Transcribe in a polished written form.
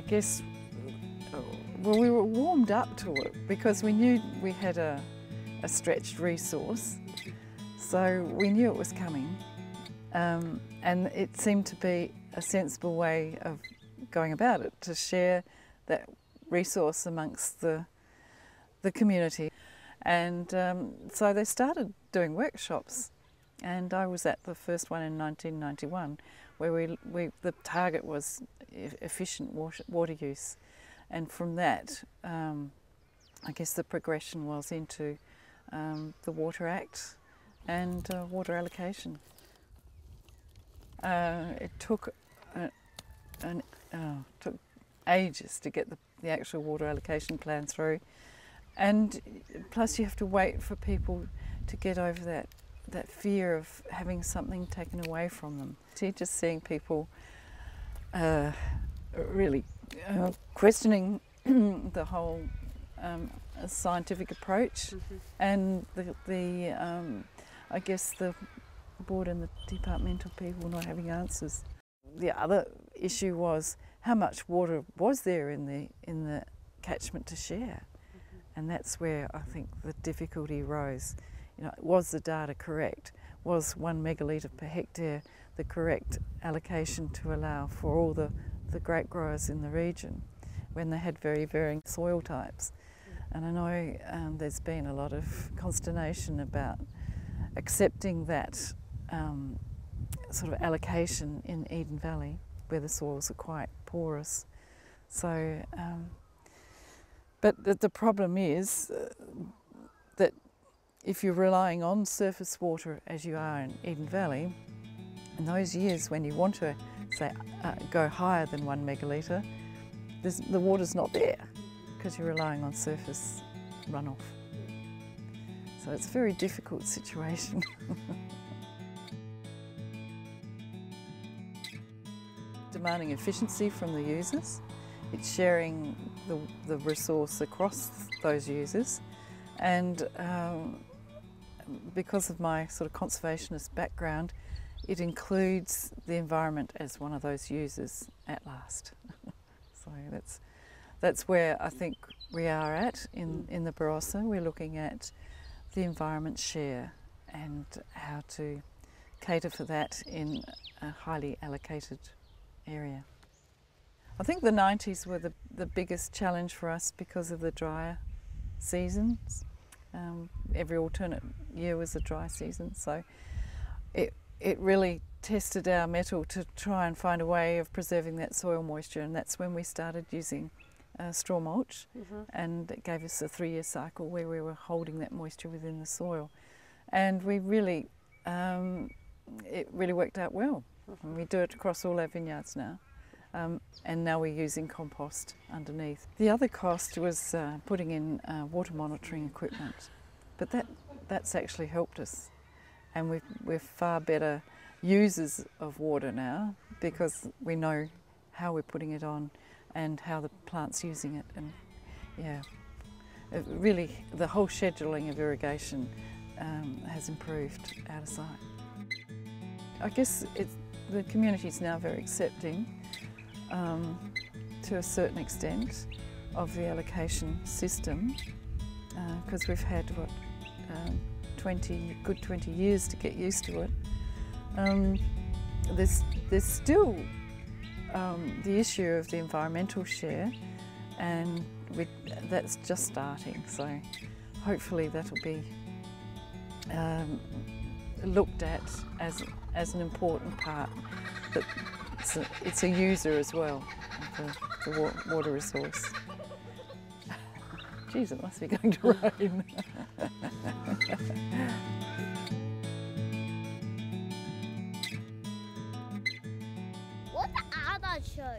guess, well, we were warmed up to it because we knew we had a stretched resource, so we knew it was coming, and it seemed to be a sensible way of going about it, to share that resource amongst the community. And so they started doing workshops, and I was at the first one in 1991, where the target was efficient water use, and from that I guess the progression was into the Water Act and water allocation. It took took ages to get the actual water allocation plan through, and plus you have to wait for people to get over that fear of having something taken away from them. See, just seeing people really questioning the whole scientific approach, and I guess the board and the departmental people not having answers. The other issue was how much water was there in the catchment to share, and that's where I think the difficulty rose. You know, was the data correct? Was 1 megalitre per hectare the correct allocation to allow for all the grape growers in the region when they had very varying soil types? And I know there's been a lot of consternation about accepting that sort of allocation in Eden Valley, where the soils are quite porous. So, but the problem is that if you're relying on surface water as you are in Eden Valley, in those years when you want to, say, go higher than 1 megalitre, the water's not there because you're relying on surface runoff. So it's a very difficult situation. Demanding efficiency from the users. It's sharing the resource across those users, and because of my sort of conservationist background, it includes the environment as one of those users at last. So that's where I think we are at in the Barossa. We're looking at the environment share and how to cater for that in a highly allocated area. I think the 90s were the biggest challenge for us because of the drier seasons. Every alternate year was a dry season, so it really tested our mettle to try and find a way of preserving that soil moisture, and that's when we started using straw mulch, and it gave us a 3-year cycle where we were holding that moisture within the soil, and we really it really worked out well. And we do it across all our vineyards now, and now we're using compost underneath. The other cost was putting in water monitoring equipment, but that's actually helped us, and we're far better users of water now because we know how we're putting it on and how the plant's using it, and yeah, really the whole scheduling of irrigation has improved out of sight. I guess the community is now very accepting to a certain extent of the allocation system, because we've had what 20 years to get used to it. There's still the issue of the environmental share, and that's just starting, so hopefully that'll be looked at as an important part, that it's a user as well of the water resource. Geez, it must be going to rain. What are that show?